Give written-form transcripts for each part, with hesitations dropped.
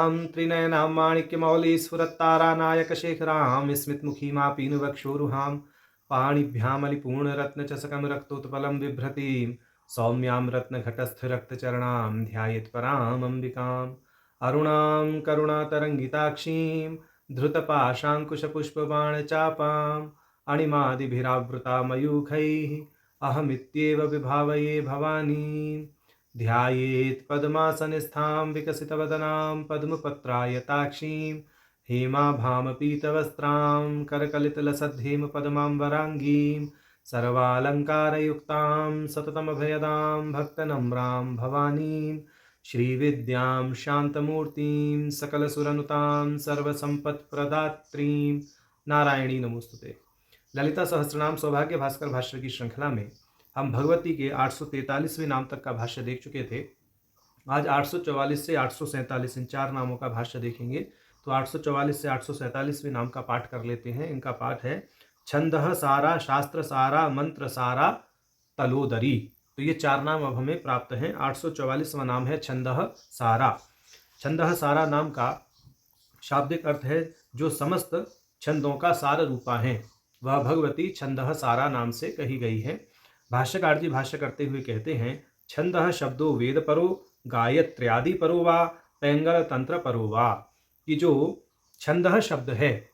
शुक्लां त्रिनयनां माणिक्यमौलिस्फुरत्तारानायकशेखरां स्मितमुखीमापीनुवक्षोरुहां पाणिभ्यामलिपूर्णरत्नचषकं रक्तोत्पलं बिभ्रतीं सौम्यां रत्नघटस्थरक्तचरणां ध्यायेत्परामम्बिकाम् अरुणां करुणातरङ्गिताक्षीं धृतपाशाङ्कुशपुष्पबाणचापाम् अणिमादिभिरावृता मयूखैः अहमित्येव विभावये भवानीं ध्यायेत् पद्मासनस्थां विकसितवदनां पद्मपत्रायताक्षीं हेमाभामपीतवस्त्रां करकलितलसद्धेमपद्मां वराङ्गीं सर्वालङ्कारयुक्तां सततमभयदां भक्तनम्रां भवानीं श्रीविद्यां शान्तमूर्तिं सकलसुरनुतां सर्वसम्पत्प्रदात्रीं नारायणी नमोस्तुते। ललिता सहस्रनाम सौभाग्य भास्कर भाष्य की श्रृंखला में हम भगवती के 843वें नाम तक का भाष्य देख चुके थे। आज 844 से 847 इन 4 नामों का भाष्य देखेंगे। तो 844 से 847वें नाम का पाठ कर लेते हैं। इनका पाठ है छंदः सारा, शास्त्र सारा, मंत्र सारा, तलोदरी। तो ये 4 नाम अब हमें प्राप्त हैं। 844वां नाम है छंदः सारा। छंदः सारा नाम का शाब्दिक अर्थ है जो समस्त छंदों का सार रूपा है, वह भगवती छंदः सारा नाम से कही गई है। भाष्यकार जी भाष्य करते हुए कहते हैं छंदः शब्दो वेद परो गायत्र्यादि परो वा पैंगल तंत्र परो वा। कि जो छंदः शब्द है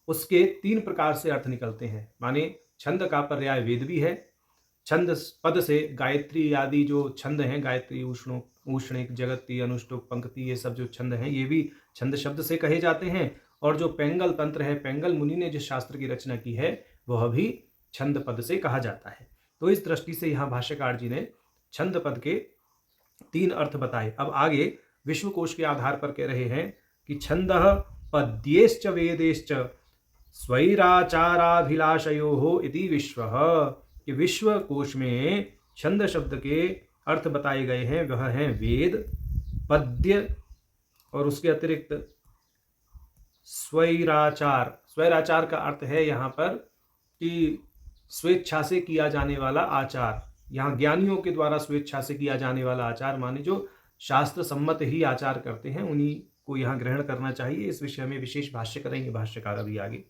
उसके 3 प्रकार से अर्थ निकलते हैं। माने छंद का पर्याय वेद भी है। छंद पद से गायत्री आदि जो छंद हैं, गायत्री, उष्णिक, जगती, अनुष्टुप, पंक्ति, ये सब जो छंद हैं ये भी छंद शब्द से कहे जाते हैं। और जो पैंगल तंत्र है, पैंगल मुनि ने जिस शास्त्र की रचना की है वह भी छंद पद से कहा जाता है। तो इस दृष्टि से यहाँ भाष्यकार जी ने छंद पद के 3 अर्थ बताए। अब आगे विश्वकोश के आधार पर कह रहे हैं कि छंदः पद्येश्च वेदेश्च स्वैराचाराभिलाषयोः इति विश्वः। कि विश्वकोश में छंद शब्द के अर्थ बताए गए हैं, वह हैं वेद, पद्य और उसके अतिरिक्त स्वैराचार। स्वैराचार का अर्थ है यहाँ पर कि स्वेच्छा से किया जाने वाला आचार। यहाँ ज्ञानियों के द्वारा स्वेच्छा से किया जाने वाला आचार माने जो शास्त्र सम्मत ही आचार करते हैं उन्हीं को यहाँ ग्रहण करना चाहिए। इस विषय में विशेष भाष्य करेंगे भाष्यकार अभी आगे।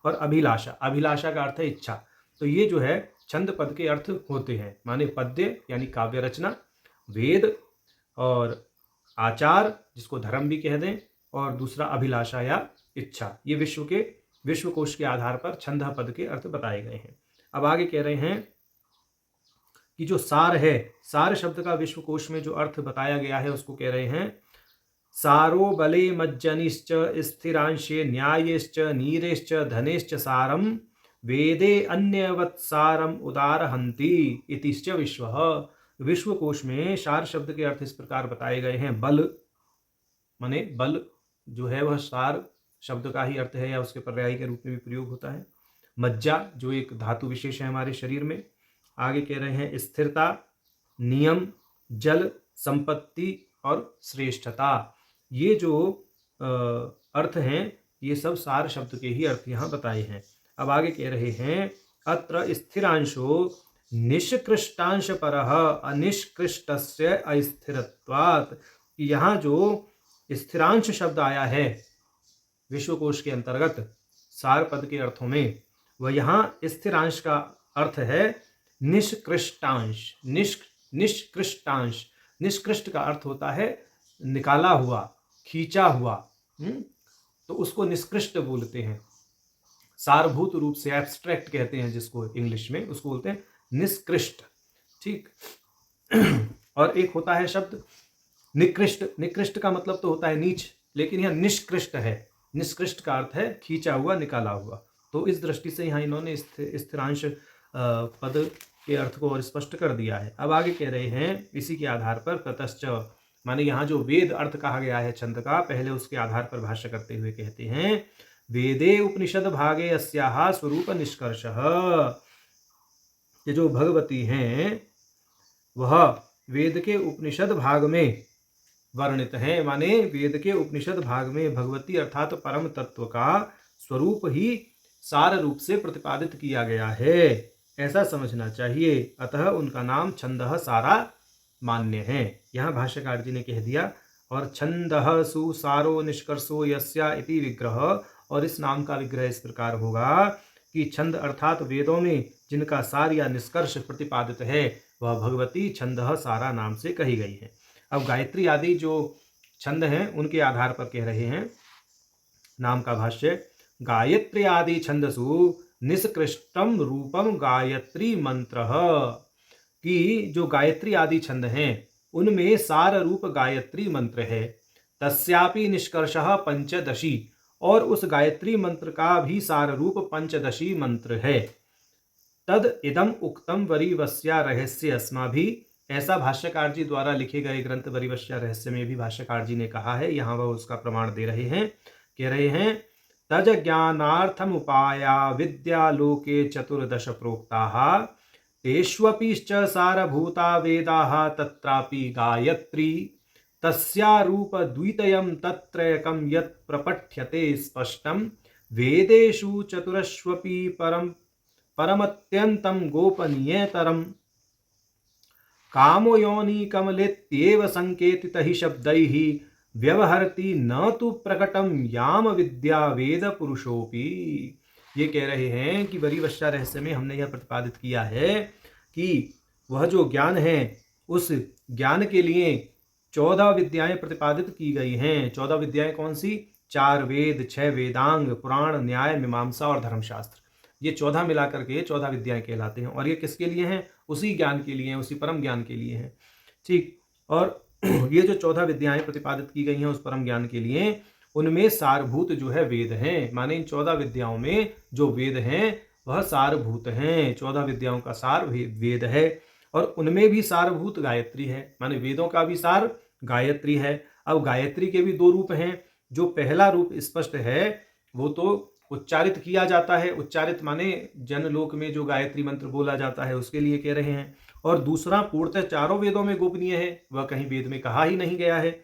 और अभिलाषा, अभिलाषा का अर्थ है इच्छा। तो ये जो है छंद पद के अर्थ होते हैं, माने पद्य यानी काव्य रचना, वेद और आचार जिसको धर्म भी कह दें, और दूसरा अभिलाषा या इच्छा। ये विश्वकोश के आधार पर छंद पद के अर्थ बताए गए हैं। अब आगे कह रहे हैं कि जो सार है, सार शब्द का विश्वकोश में जो अर्थ बताया गया है उसको कह रहे हैं सारो बले मज्जनिश्च स्थिरांशे न्यायेश्च नीरेश्च धनेश्च सारम वेदे अन्यवत्सारम उदारहंति इतिश्च विश्वः। विश्वकोश में सार शब्द के अर्थ इस प्रकार बताए गए हैं। बल माने बल जो है वह सार शब्द का ही अर्थ है या उसके पर्याय के रूप में भी प्रयोग होता है। मज्जा जो एक धातु विशेष है हमारे शरीर में। आगे कह रहे हैं स्थिरता, नियम, जल, संपत्ति और श्रेष्ठता। ये जो अर्थ हैं ये सब सार शब्द के ही अर्थ यहाँ बताए हैं। अब आगे कह रहे हैं अत्र स्थिरांशो निष्कृष्टांश परः अनिष्कृष्टस्य अस्थिरत्वात्। यहाँ जो स्थिरांश शब्द आया है विश्वकोश के अंतर्गत सार पद के अर्थों में, वह यहाँ स्थिरांश का अर्थ है निष्कृष्टांश। निष्कृष्टांश, निष्कृष्ट का अर्थ होता है निकाला हुआ, खींचा हुआ। तो उसको निष्कृष्ट बोलते हैं। सारभूत रूप से एब्स्ट्रैक्ट कहते हैं जिसको इंग्लिश में, उसको बोलते हैं निष्कृष्ट। ठीक। और एक होता है शब्द निकृष्ट। निकृष्ट का मतलब तो होता है नीच, लेकिन यह निष्कृष्ट है। निष्कृष्ट का अर्थ है खींचा हुआ, निकाला हुआ। तो इस दृष्टि से यहाँ इन्होंने स्थिरांश पद के अर्थ को और स्पष्ट कर दिया है। अब आगे कह रहे हैं इसी के आधार पर ततश्च, माने यहाँ जो वेद अर्थ कहा गया है छंद का, पहले उसके आधार पर भाष्य करते हुए कहते हैं वेदे उपनिषद भागे अस्याः स्वरूप निष्कर्षः। ये जो भगवती हैं वह वेद के उपनिषद भाग में वर्णित है। माने वेद के उपनिषद भाग में भगवती अर्थात परम तत्व का स्वरूप ही सार रूप से प्रतिपादित किया गया है, ऐसा समझना चाहिए। अतः उनका नाम छंदः सारा मान्य है। यहाँ भाष्यकार जी ने कह दिया और छंदः सुसारो निष्कर्षो यस्या इति विग्रह, और इस नाम का विग्रह इस प्रकार होगा कि छंद अर्थात वेदों में जिनका सार या निष्कर्ष प्रतिपादित है वह भगवती छंदः सारा नाम से कही गई है। अब गायत्री आदि जो छंद हैं उनके आधार पर कह रहे हैं नाम का भाष्य। गायत्री आदि छंदसु निष्कृष्टम रूपम गायत्री मंत्र, कि जो गायत्री आदि छंद हैं उनमें सार रूप गायत्री मंत्र है। तस्यापि निष्कर्षः पंचदशी, और उस गायत्री मंत्र का भी सार रूप पंचदशी मंत्र है। तद इदम उक्तम वरीवस्या रहस्य अस्माभि, ऐसा भाष्यकार जी द्वारा लिखे गए ग्रंथ वरीवस्या रहस्य में भी भाष्यकार जी ने कहा है। यहाँ वह उसका प्रमाण दे रहे हैं, कह रहे हैं तज ज्ञानार्थम उपाया विद्यालोके चतुर्दश प्रोक्ताः तेष्वपिश्च सारभूता वेदाः तत्रापि गायत्री तस्यारूप द्वितयं तत्रयकं यत् प्रपठ्यते स्पष्टं वेदेषु चतुरस्वपि परमत्यन्तं गोपनीयतरम् कामो योनि कमलेत्येव संकेतितैः शब्दैः व्यवहरति न तु प्रकटम याम विद्या वेद पुरुषोपि। ये कह रहे हैं कि वरीवस्या रहस्य में हमने यह प्रतिपादित किया है कि वह जो ज्ञान है उस ज्ञान के लिए 14 विद्याएं प्रतिपादित की गई हैं। 14 विद्याएं कौन सी? 4 वेद, 6 वेदांग, पुराण, न्याय, मीमांसा और धर्मशास्त्र। ये 14 मिलाकर के 14 विद्याएं कहलाते हैं। और ये किसके लिए हैं? उसी ज्ञान के लिए हैं, उसी परम ज्ञान के लिए हैं। ठीक। और ये जो 14 विद्याएं प्रतिपादित की गई हैं उस परम ज्ञान के लिए, उनमें सारभूत जो है वेद हैं। माने इन 14 विद्याओं में जो वेद हैं वह सारभूत हैं। 14 विद्याओं का सार वेद है और उनमें भी सारभूत गायत्री है। माने वेदों का भी सार गायत्री है। अब गायत्री के भी 2 रूप हैं। जो पहला रूप स्पष्ट है वो तो उच्चारित किया जाता है। उच्चारित माने जनलोक में जो गायत्री मंत्र बोला जाता है उसके लिए कह रहे हैं। और दूसरा पूर्णतः चारों वेदों में गोपनीय है, वह कहीं वेद में कहा ही नहीं गया है।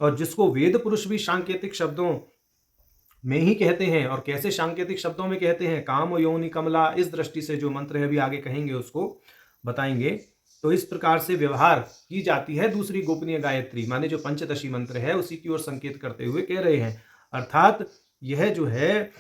और जिसको वेद पुरुष भी सांकेतिक शब्दों में ही कहते हैं। और कैसे सांकेतिक शब्दों में कहते हैं? काम योनि कमला, इस दृष्टि से जो मंत्र है अभी आगे कहेंगे उसको बताएंगे। तो इस प्रकार से व्यवहार की जाती है दूसरी गोपनीय गायत्री, माने जो पंचदशी मंत्र है उसी की ओर संकेत करते हुए कह रहे हैं। अर्थात यह जो है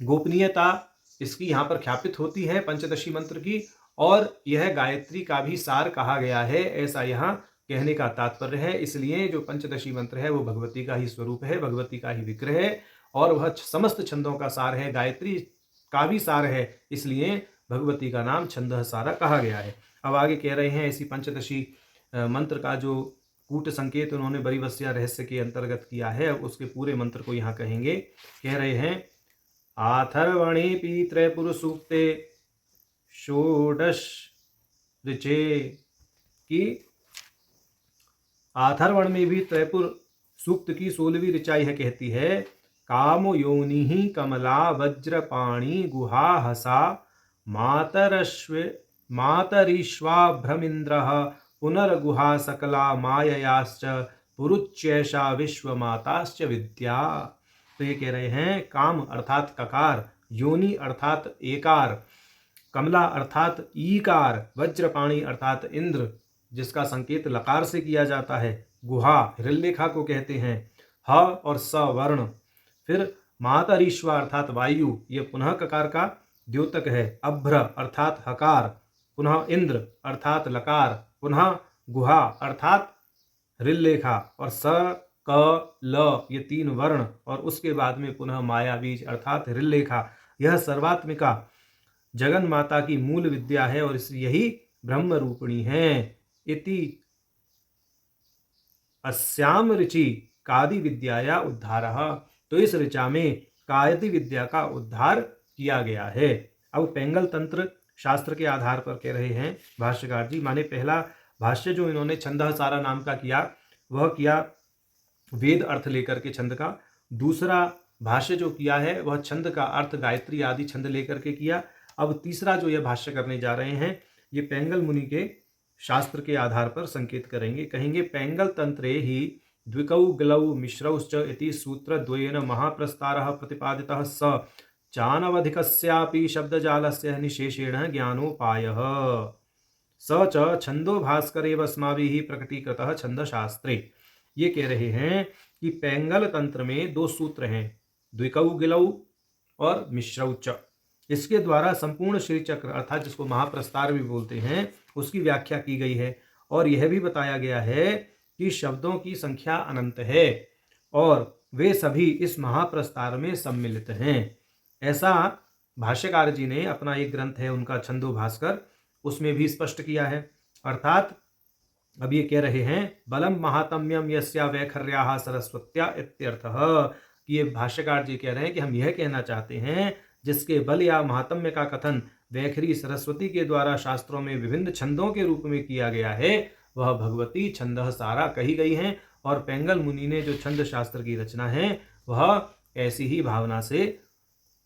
गोपनीयता इसकी यहाँ पर ख्यापित होती है पंचदशी मंत्र की, और यह गायत्री का भी सार कहा गया है, ऐसा यहाँ कहने का तात्पर्य है। इसलिए जो पंचदशी मंत्र है वो भगवती का ही स्वरूप है, भगवती का ही विग्रह है, और वह समस्त छंदों का सार है, गायत्री का भी सार है। इसलिए भगवती का नाम छंदः सारा कहा गया है। अब आगे कह रहे हैं इसी पंचदशी मंत्र का जो कूट संकेत उन्होंने वरीवस्या रहस्य के अंतर्गत किया है, अब उसके पूरे मंत्र को यहाँ कहेंगे। कह रहे हैं आथर्वणेऽपि त्रयपुरसूक्ते षोडश ऋचे, की आथर्वण में भी त्रयपुर सूक्त की 16वीं ऋचा यह कहती है कामो योनि कमला वज्रपाणी गुहा हसा मातरीश्वाभ्रमिन्द्रः पुनर्गुहा सकला माययाश्च पुरुच्यैषा विश्वमाताश्च विद्या। तो ये कह रहे हैं काम अर्थात ककार, योनि अर्थात एकार, कमला अर्थात ईकार, वज्रपाणी अर्थात इंद्र जिसका संकेत लकार से किया जाता है, गुहा हृल्लेखा को कहते हैं, ह और स वर्ण, फिर मातरीश्वा अर्थात वायु, ये पुनः ककार का द्योतक है, अभ्र अर्थात हकार, पुनः इंद्र अर्थात लकार, पुनः गुहा अर्थात हृल्लेखा, और स क ल ये 3 वर्ण, और उसके बाद में पुनः माया बीज अर्थात हृल्लेखा। यह सर्वात्मिका जगन माता की मूल विद्या है और यही ब्रह्म रूपिणी है। इति अस्याम ऋचि कादि विद्याया उद्धारः। तो इस ऋचा में कायति विद्या का उद्धार किया गया है। अब पेंगल तंत्र शास्त्र के आधार पर कह रहे हैं भाष्यकार जी। माने पहला भाष्य जो इन्होंने छंदः सारा नाम का किया वह किया वेद अर्थ लेकर के छंद का। दूसरा भाष्य जो किया है वह छंद का अर्थ गायत्री आदि छंद लेकर के किया। अब तीसरा जो यह भाष्य करने जा रहे हैं ये पेंगल मुनि के शास्त्र के आधार पर संकेत करेंगे। कहेंगे पेंगल तंत्रे ही द्विकौ ग्लौ मिश्रौश्च इति सूत्रद्वयेन महाप्रस्तारः प्रतिपादितः स चानवधिकस्यापि शब्दजालस्य निशेषेण ज्ञानोपायः स च छन्दो भास्करेव अस्माभिः प्रकटीकृतः छन्दशास्त्रे। ये कह रहे हैं कि पैंगल तंत्र में 2 सूत्र हैं, द्विकौ गिलौ और मिश्रौ च। इसके द्वारा संपूर्ण श्री चक्र अर्थात जिसको महाप्रस्तार भी बोलते हैं उसकी व्याख्या की गई है और यह भी बताया गया है कि शब्दों की संख्या अनंत है और वे सभी इस महाप्रस्तार में सम्मिलित हैं। ऐसा भाष्यकार जी ने अपना एक ग्रंथ है उनका छंदो भास्कर, उसमें भी स्पष्ट किया है। अर्थात अब ये कह रहे हैं बलम महात्म्यम यस्या वैखर्याः सरस्वत्या इत्यर्थः, कि ये भाष्यकार जी कह रहे हैं कि हम यह कहना चाहते हैं जिसके बल या महात्म्य का कथन वैखरी सरस्वती के द्वारा शास्त्रों में विभिन्न छंदों के रूप में किया गया है वह भगवती छंदः सारा कही गई हैं और पैंगल मुनि ने जो छंद शास्त्र की रचना है वह ऐसी ही भावना से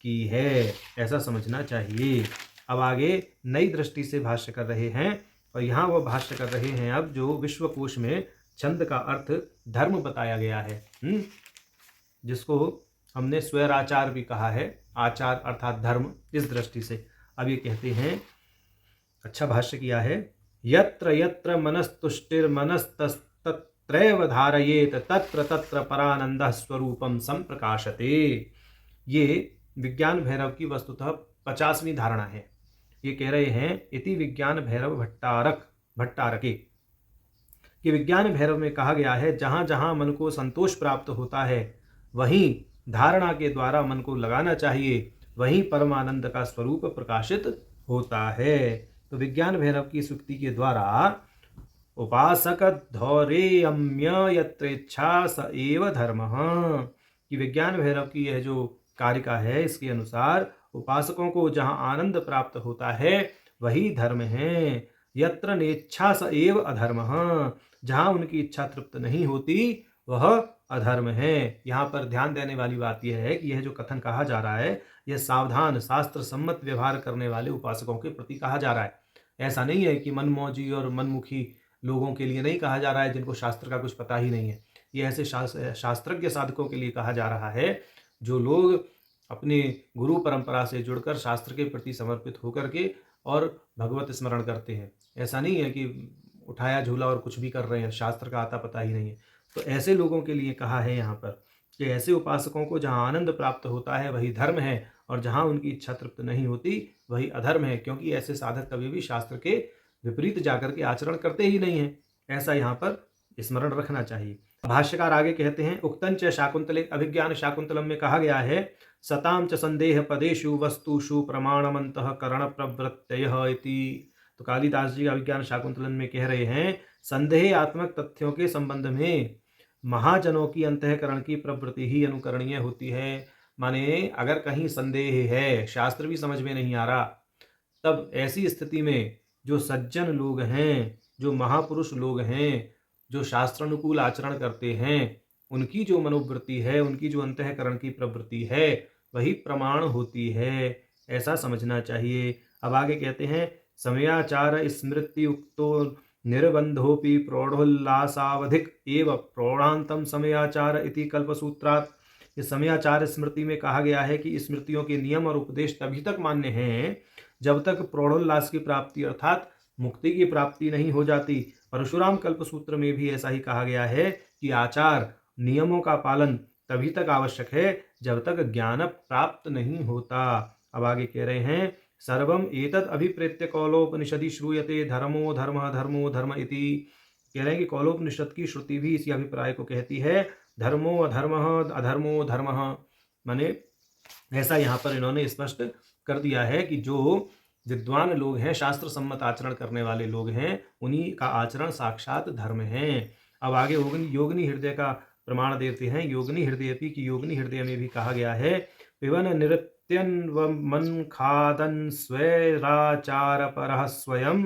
की है, ऐसा समझना चाहिए। अब आगे नई दृष्टि से भाष्य कर रहे हैं और यहाँ वह भाष्य कर रहे हैं अब जो विश्वकोश में छंद का अर्थ धर्म बताया गया है, जिसको हमने स्वैराचार भी कहा है, आचार अर्थात धर्म, इस दृष्टि से। अब ये कहते हैं, अच्छा भाष्य किया है, यत्र यत्र मनस्तुष्टिर्मनस्तत्रैव धारयेत तत्र तत्र परानंदः स्वरूपम संप्रकाशते। ये विज्ञान भैरव की वस्तुतः 50वीं धारणा है। ये कह रहे हैं इति विज्ञान भैरव भट्टारके कि विज्ञान भैरव में कहा गया है जहाँ जहाँ मन को संतोष प्राप्त होता है वहीं धारणा के द्वारा मन को लगाना चाहिए, वहीं परमानंद का स्वरूप प्रकाशित होता है। तो विज्ञान भैरव की सुक्ति के द्वारा उपासक धौरेयम्य यत्रेच्छा स एव धर्मः, कि विज्ञान भैरव की यह जो कारिका है इसके अनुसार उपासकों को जहाँ आनंद प्राप्त होता है वही धर्म है। यत्र नेच्छा स एव अधर्मः, जहाँ उनकी इच्छा तृप्त नहीं होती वह अधर्म है। यहाँ पर ध्यान देने वाली बात यह है कि यह जो कथन कहा जा रहा है यह सावधान शास्त्र सम्मत व्यवहार करने वाले उपासकों के प्रति कहा जा रहा है। ऐसा नहीं है कि मनमौजी और मनमुखी लोगों के लिए नहीं कहा जा रहा है जिनको शास्त्र का कुछ पता ही नहीं है। ये ऐसे शास्त्रज्ञ साधकों के लिए कहा जा रहा है जो लोग अपने गुरु परंपरा से जुड़कर शास्त्र के प्रति समर्पित होकर के और भगवत स्मरण करते हैं। ऐसा नहीं है कि उठाया झूला और कुछ भी कर रहे हैं, शास्त्र का आता पता ही नहीं है। तो ऐसे लोगों के लिए कहा है यहाँ पर कि ऐसे उपासकों को जहाँ आनंद प्राप्त होता है वही धर्म है और जहाँ उनकी इच्छा तृप्त नहीं होती वही अधर्म है, क्योंकि ऐसे साधक कभी भी शास्त्र के विपरीत जाकर के आचरण करते ही नहीं है। ऐसा यहाँ पर स्मरण रखना चाहिए। भाष्यकार आगे कहते हैं उक्तंच शाकुंतले अभिज्ञान शाकुंतलम में कहा गया है सताम च संदेह पदेषु वस्तुषु प्रमाणमंतः करण प्रवृत्तयः इति। तो कालिदास जी अभिज्ञान शाकुंतलम में कह रहे हैं संदेहात्मक तथ्यों के संबंध में महाजनों की अंतःकरण की प्रवृत्ति ही अनुकरणीय होती है। माने अगर कहीं संदेह है, शास्त्र भी समझ में नहीं आ रहा, तब ऐसी स्थिति में जो सज्जन लोग हैं, जो महापुरुष लोग हैं, जो शास्त्रानुकूल आचरण करते हैं, उनकी जो मनोवृत्ति है, उनकी जो अंतःकरण की प्रवृत्ति है वही प्रमाण होती है, ऐसा समझना चाहिए। अब आगे कहते हैं समयाचार स्मृति उक्तो निर्बंधोपि प्रौढ़ोल्लासावधिक एव प्रौढ़ांतम समयाचार इति कल्पसूत्रात्। इस समयाचार स्मृति में कहा गया है कि स्मृतियों के नियम और उपदेश तभी तक मान्य हैं जब तक प्रौढ़ोल्लास की प्राप्ति अर्थात मुक्ति की प्राप्ति नहीं हो जाती। परशुराम कल्पसूत्र में भी ऐसा ही कहा गया है कि आचार नियमों का पालन तभी तक आवश्यक है जब तक ज्ञान प्राप्त नहीं होता। अब आगे कह रहे हैं सर्वम एतद अभिप्रेत्य कौलोपनिषदि श्रूयते धर्मो धर्म इति। कह रहे हैं कि कौलोपनिषद की श्रुति भी इसी अभिप्राय को कहती है, धर्मो अधर्मो धर्म। माने ऐसा यहाँ पर इन्होंने स्पष्ट कर दिया है कि जो विद्वान लोग हैं, शास्त्र सम्मत आचरण करने वाले लोग हैं, उन्हीं का आचरण साक्षात धर्म है। अब आगे योगिनी हृदय का प्रमाण देते हैं। योगिनी हृदय की योगिनी हृदय में भी कहा गया है पिबन नृत्यन व मन खादन स्वैराचार परः स्वयं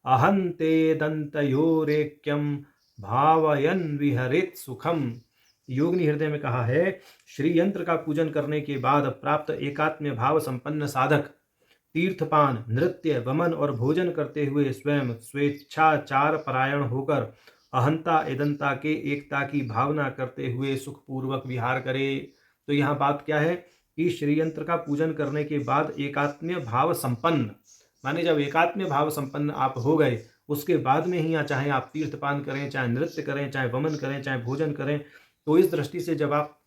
अहंते दंतयोरेक्यम भावयन विहरेत सुखम। योगिनी हृदय में कहा है श्री यंत्र का पूजन करने के बाद प्राप्त एकात्म्य भाव संपन्न साधक तीर्थपान, नृत्य, वमन और भोजन करते हुए स्वयं स्वेच्छाचार परायण होकर अहंता एदंता के एकता की भावना करते हुए सुखपूर्वक विहार करे। तो यहाँ बात क्या है कि श्री यंत्र का पूजन करने के बाद एकात्म्य भाव संपन्न, माने जब एकात्म्य भाव संपन्न आप हो गए उसके बाद में ही, या चाहे आप तीर्थपान करें, चाहे नृत्य करें, चाहे वमन करें, चाहे भोजन करें, तो इस दृष्टि से जब आप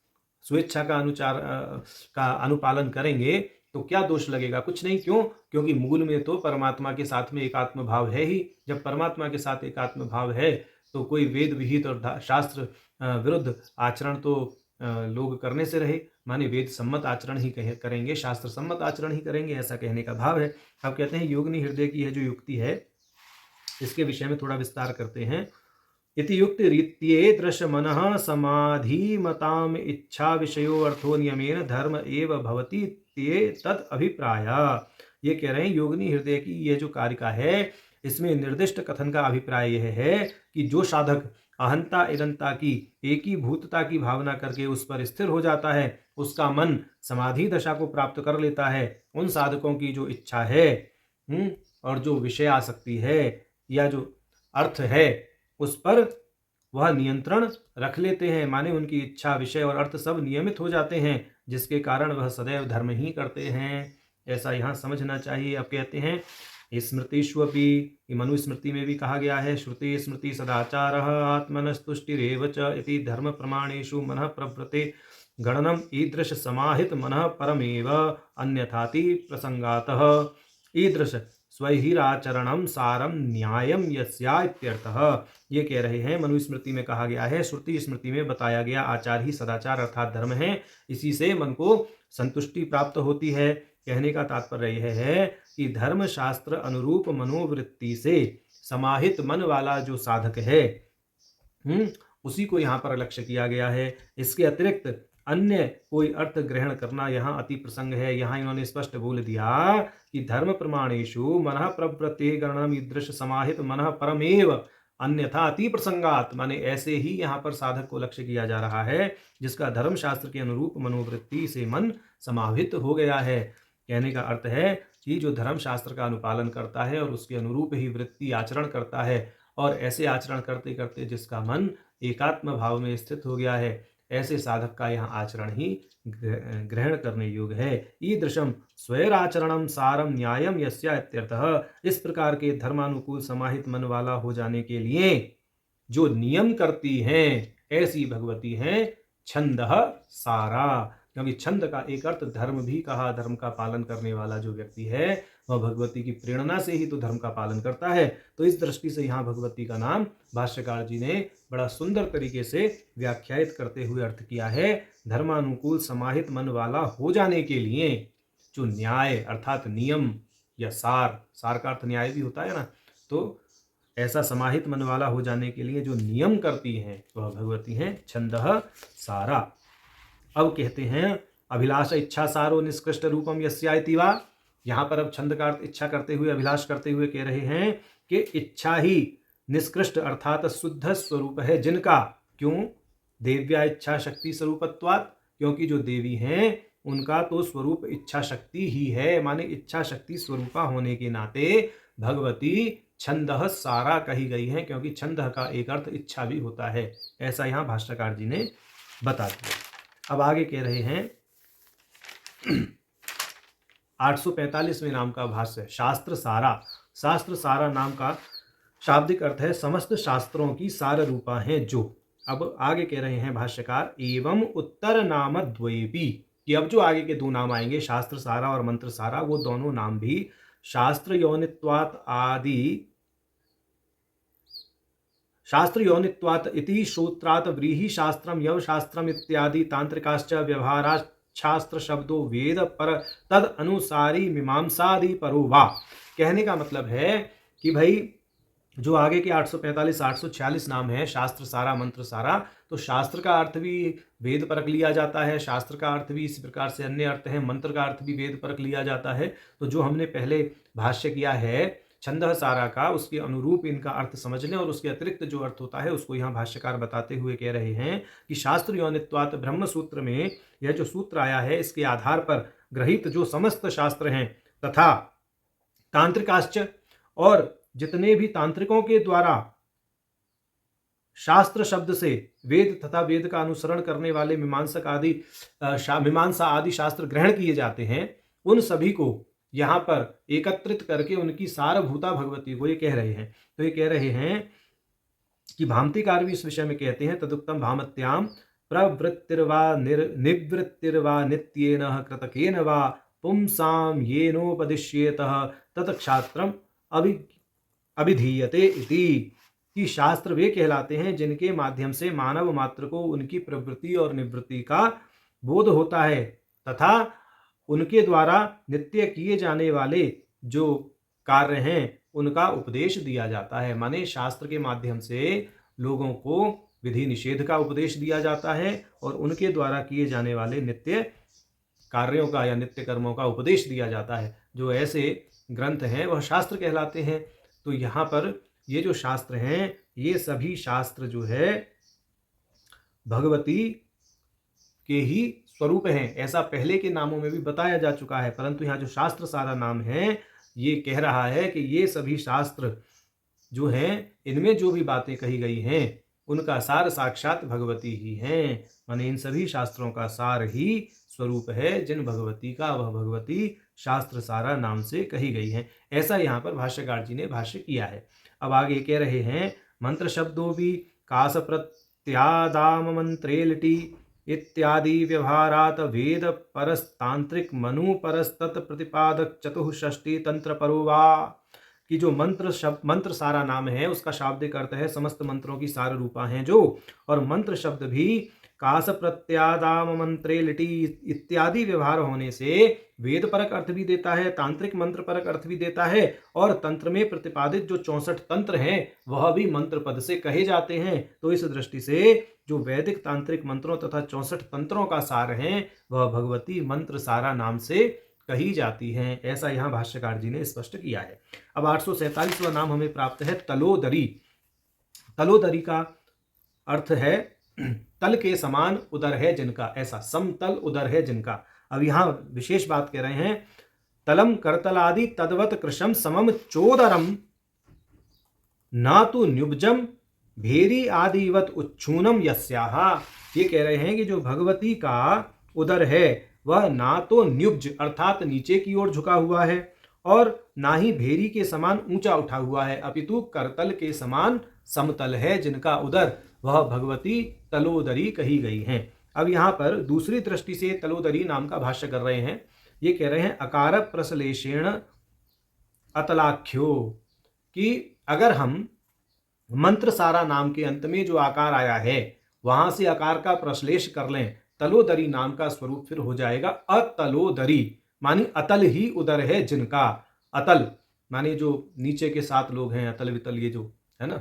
स्वेच्छा का अनुपालन करेंगे तो क्या दोष लगेगा? कुछ नहीं। क्यों? क्योंकि मूल में तो परमात्मा के साथ में एकात्म भाव है ही। जब परमात्मा के साथ एकात्म भाव है तो कोई वेद विहित और शास्त्र विरुद्ध आचरण तो लोग करने से रहे, माने वेद सम्मत आचरण ही करेंगे, शास्त्र सम्मत आचरण ही करेंगे, ऐसा कहने का भाव है। अब कहते हैं योगिनी हृदय की यह जो युक्ति है इसके विषय में थोड़ा विस्तार करते हैं। इति युक्ति रीत्येदृश मनः समाधिमताम इच्छा विषयो अर्थो नियमेन धर्म एव भवति ते तद अभिप्राय। ये कह रहे हैं योगिनी हृदय की ये जो कारिका है इसमें निर्दिष्ट कथन का अभिप्राय यह है कि जो साधक अहंता इदंता की एकीभूतता की भावना करके उस पर स्थिर हो जाता है, उसका मन समाधि दशा को प्राप्त कर लेता है, उन साधकों की जो इच्छा है और जो विषय आसक्ति है या जो अर्थ है उस पर वह नियंत्रण रख लेते हैं, माने उनकी इच्छा विषय और अर्थ सब नियमित हो जाते हैं, जिसके कारण वह सदैव धर्म ही करते हैं। ऐसा यहाँ समझना चाहिए। अब कहते हैं स्मृतिष्वपि, मनुस्मृति में भी कहा गया है, श्रुति स्मृति सदाचारः आत्मनस्तुष्टिरेव च इति धर्म प्रमाणेषु मनः प्रवृत्ते गणनम ईदृश समाहित मनः परमेव अन्यथाति प्रसंगातः। ईदृश स्वहिराचरणम सारम न्यायम यस्या इत्यर्थः। ये कह रहे हैं मनुस्मृति में कहा गया है, श्रुति स्मृति में बताया गया आचार ही सदाचार अर्थात धर्म है, इसी से मन को संतुष्टि प्राप्त होती है। कहने का तात्पर्य यह है कि धर्म शास्त्र अनुरूप मनोवृत्ति से समाहित मन वाला जो साधक है उसी को यहाँ पर लक्ष्य किया गया है। इसके अतिरिक्त अन्य कोई अर्थ ग्रहण करना यहाँ अति प्रसंग है। यहाँ इन्होंने स्पष्ट बोल दिया कि धर्म प्रमाणेषु मनः प्रवृत्ति गणनम ईदृश समाहित मनः परमेव अन्यथा अति प्रसंगात, माने ऐसे ही यहाँ पर साधक को लक्ष्य किया जा रहा है जिसका धर्म शास्त्र के अनुरूप मनोवृत्ति से मन समाहित हो गया है। कहने का अर्थ है कि जो धर्म शास्त्र का अनुपालन करता है और उसके अनुरूप ही वृत्ति आचरण करता है और ऐसे आचरण करते करते जिसका मन एकात्म भाव में स्थित हो गया है, ऐसे साधक का यहाँ आचरण ही ग्रहण करने योग्य है। ईदृशम स्वैराचरणम सारम न्यायम यस्या इत्यर्थः। इस प्रकार के धर्मानुकूल समाहित मन वाला हो जाने के लिए जो नियम करती हैं ऐसी भगवती हैं छंदः सारा। क्योंकि छंद का एक अर्थ धर्म भी कहा, धर्म का पालन करने वाला जो व्यक्ति है वह भगवती की प्रेरणा से ही तो धर्म का पालन करता है। तो इस दृष्टि से यहाँ भगवती का नाम भाष्यकार जी ने बड़ा सुंदर तरीके से व्याख्यायित करते हुए अर्थ किया है। धर्मानुकूल समाहित मन वाला हो जाने के लिए जो न्याय अर्थात नियम या सार, सार का अर्थ न्याय भी होता है ना, तो ऐसा समाहित मन वाला हो जाने के लिए जो नियम करती हैं वह भगवती हैं छंदः सारा। अब कहते हैं अभिलाष इच्छा सारो निष्कृष्ट रूपम यस्या इति वा। यहाँ पर अब छंद का अर्थ इच्छा करते हुए, अभिलाष करते हुए कह रहे हैं कि इच्छा ही निष्कृष्ट अर्थात शुद्ध स्वरूप है जिनका। क्यों? देव्या इच्छा शक्ति स्वरूपत्वात्, क्योंकि जो देवी हैं उनका तो स्वरूप इच्छा शक्ति ही है, माने इच्छा शक्ति स्वरूपा होने के नाते भगवती छंदः सारा कही गई है, क्योंकि छंद का एक अर्थ इच्छा भी होता है। ऐसा यहाँ भाष्यकार जी ने बता दिया। अब आगे कह रहे हैं 845वें नाम का भाष्य शास्त्र सारा। शास्त्र सारा नाम का शाब्दिक अर्थ है समस्त शास्त्रों की सार रूपा हैं जो। अब आगे कह रहे हैं भाष्यकार एवं उत्तर नाम द्वयेपि, कि अब जो आगे के दो नाम आएंगे शास्त्र सारा और मंत्र सारा, वो दोनों नाम भी शास्त्र योनित्वात् आदि शास्त्र योनित्वात् इति श्रोत्रात् व्रीहि शास्त्रम यव शास्त्रम इत्यादि तांत्रिकाश्च व्यवहारात् शास्त्र शब्दों वेद पर तद अनुसारी मीमांसादि परो वा। कहने का मतलब है कि भाई जो आगे के 845 846 नाम है शास्त्र सारा मंत्र सारा, तो शास्त्र का अर्थ भी वेद परक लिया जाता है, शास्त्र का अर्थ भी इसी प्रकार से अन्य अर्थ है, मंत्र का अर्थ भी वेद परक लिया जाता है। तो जो हमने पहले भाष्य किया है छंदः सारा का, उसके अनुरूप इनका अर्थ समझने और उसके अतिरिक्त जो अर्थ होता है उसको यहाँ भाष्यकार बताते हुए कह रहे हैं कि शास्त्र योनित्वात् ब्रह्म सूत्र में यह जो सूत्र आया है इसके आधार पर ग्रहित जो समस्त शास्त्र हैं तथा तांत्रिकाश्च, और जितने भी तांत्रिकों के द्वारा शास्त्र शब्द से वेद तथा वेद का अनुसरण करने वाले मीमांसा आदि शास्त्र ग्रहण किए जाते हैं, उन सभी को यहाँ पर एकत्रित करके उनकी सारभूता भगवती को ये कह रहे हैं। तो ये कह रहे हैं कि भामतीकार भी इस विषय में कहते हैं, तदुक्तम भामत्याम प्रवृत्तिर्वा निवृत्तिर्वा नित्येन कृतकेन वा पुंसाम येनोपदिश्येतः तत्क्षात्रम अभिधीयते इति, कि शास्त्र वे कहलाते हैं जिनके माध्यम से मानव मात्र को उनकी प्रवृत्ति और निवृत्ति का बोध होता है तथा उनके द्वारा नित्य किए जाने वाले जो कार्य हैं उनका उपदेश दिया जाता है। माने शास्त्र के माध्यम से लोगों को विधि निषेध का उपदेश दिया जाता है और उनके द्वारा किए जाने वाले नित्य कार्यों का या नित्य कर्मों का उपदेश दिया जाता है। जो ऐसे ग्रंथ हैं वह शास्त्र कहलाते हैं। तो यहाँ पर ये जो शास्त्र हैं ये सभी शास्त्र जो है भगवती के ही स्वरूप हैं। ऐसा पहले के नामों में भी बताया जा चुका है, परंतु यहाँ जो शास्त्र सारा नाम है ये कह रहा है कि ये सभी शास्त्र जो हैं इनमें जो भी बातें कही गई हैं उनका सार साक्षात भगवती ही हैं। माने इन सभी शास्त्रों का सार ही स्वरूप है जिन भगवती का वह भगवती शास्त्र सारा नाम से कही गई है। ऐसा यहाँ पर भाष्यकार जी ने भाष्य किया है। अब आगे कह रहे हैं मंत्र शब्दों भी कास प्रत्यादाम मंत्रे लिटी इत्यादि व्यवहारात वेद परस्तांत्रिक मनु परस्तत् प्रतिपादक चतुष्षष्टि तंत्र परोवा, कि जो मंत्र सारा नाम है उसका शाब्दिक अर्थ है समस्त मंत्रों की सार रूपा हैं जो, और मंत्र शब्द भी कास प्रत्यादाम मंत्रे लिटी इत्यादि व्यवहार होने से वेद परक अर्थ भी देता है, तांत्रिक मंत्र परक अर्थ भी देता है, और तंत्र में प्रतिपादित जो 64 तंत्र हैं वह भी मंत्र पद से कहे जाते हैं। तो इस दृष्टि से जो वैदिक तांत्रिक मंत्रों तथा 64 तंत्रों का सार है वह भगवती मंत्र सारा नाम से कही जाती हैं। ऐसा यहाँ भाष्यकार जी ने स्पष्ट किया है। अब 847वां नाम हमें प्राप्त है तलोदरी। तलोदरी का अर्थ है तल के समान उदर है जिनका, ऐसा समतल उदर है जिनका। अब यहाँ विशेष बात कह रहे हैं तलम करतलादि तद्वत कृशम समम चोदरम ना तो न्युब्जम भेरी आदिवत उच्छूनम यस्याह। ये कह रहे हैं कि जो भगवती का उदर है वह ना तो न्युब्ज अर्थात नीचे की ओर झुका हुआ है और ना ही भेरी के समान ऊंचा उठा हुआ है, अपितु करतल के समान समतल है जिनका उदर, वह भगवती तलोदरी कही गई हैं। अब यहाँ पर दूसरी दृष्टि से तलोदरी नाम का भाष्य कर रहे हैं। ये कह रहे हैं अकार प्रश्लेषेण अतलाख्यो, कि अगर हम मंत्र सारा नाम के अंत में जो आकार आया है वहां से आकार का प्रश्लेष कर लें, तलोदरी नाम का स्वरूप फिर हो जाएगा अतलोदरी, मानी अतल ही उदर है जिनका। अतल माने जो नीचे के 7 लोग हैं, अतल वितल ये जो है ना,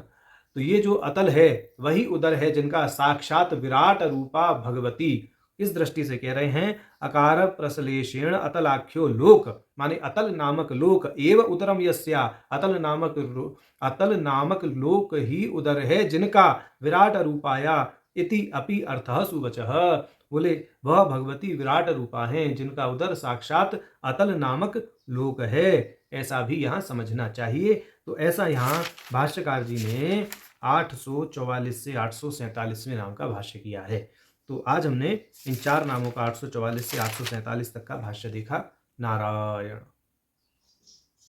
तो ये जो अतल है वही उदर है जिनका, साक्षात विराट रूपा भगवती। इस दृष्टि से कह रहे हैं अकार प्रश्लेषेण अतलाख्यो लोक, माने अतल नामक लोक एव उदरम यस्या, अतल नामक लोक ही उदर है जिनका, विराट रूपाया इति अपि अर्थः सुवचः। बोले वह भगवती विराट रूपा हैं जिनका उदर साक्षात अतल नामक लोक है, ऐसा भी यहाँ समझना चाहिए। तो ऐसा यहाँ भाष्यकार जी ने 844 से 847वें नाम का भाष्य किया है। तो आज हमने इन 4 नामों का 844 से 847 तक का भाष्य देखा। नारायण।